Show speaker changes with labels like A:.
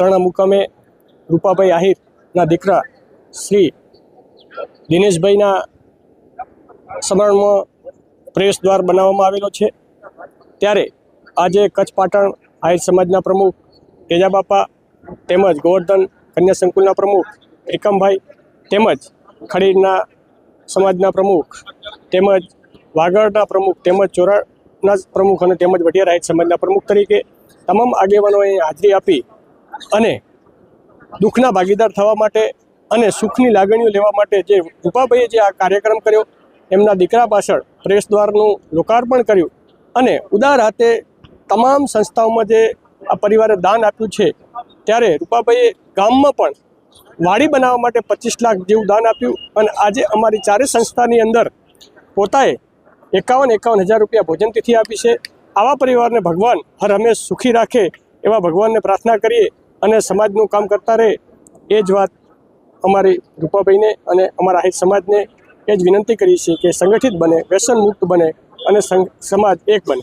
A: નખત્રાણા મુકામે રૂપાભાઈ આહિરના દીકરા શ્રી દિનેશભાઈના સમરણમાં પ્રેસ દ્વાર બનાવવામાં આવેલો છે। ત્યારે આજે કચ્છ પાટણ આહિર સમાજના પ્રમુખ તેજાબાપા તેમજ ગોવર્ધન કન્યા સંકુલના પ્રમુખ ત્રિકમભાઈ તેમજ ખડીરના સમાજના પ્રમુખ તેમજ વાગડના પ્રમુખ તેમજ ચોરાના પ્રમુખ અને તેમજ વઢિયાર આહિર સમાજના પ્રમુખ તરીકે તમામ આગેવાનોએ હાજરી આપી અને દુઃખના ભાગીદાર થવા માટે અને સુખની લાગણીઓ લેવા માટે જે રૂપાભાઈએ જે આ કાર્યક્રમ કર્યો, એમના દીકરા પાછળ પ્રેસ દ્વારનું લોકાર્પણ કર્યું અને ઉદાર હાથે તમામ સંસ્થાઓમાં જે આ પરિવારે દાન આપ્યું છે, ત્યારે રૂપાભાઈએ ગામમાં પણ વાડી બનાવવા માટે 25 લાખ જેવું દાન આપ્યું અને આજે અમારી ચારે સંસ્થાની અંદર પોતાએ 51,000 રૂપિયા ભોજનતિથિ આપી છે। આવા પરિવારને ભગવાન હર હંમેશ સુખી રાખે એવા ભગવાનને પ્રાર્થના કરીએ અને સમાજનું કામ કરતા રહે એ જ વાત અમારી રૂપાભાઈને અને અમારા આહિર સમાજને એ જ વિનંતી કરી છે કે સંગઠિત બને, વ્યસન મુક્ત બને અને સમાજ એક બને।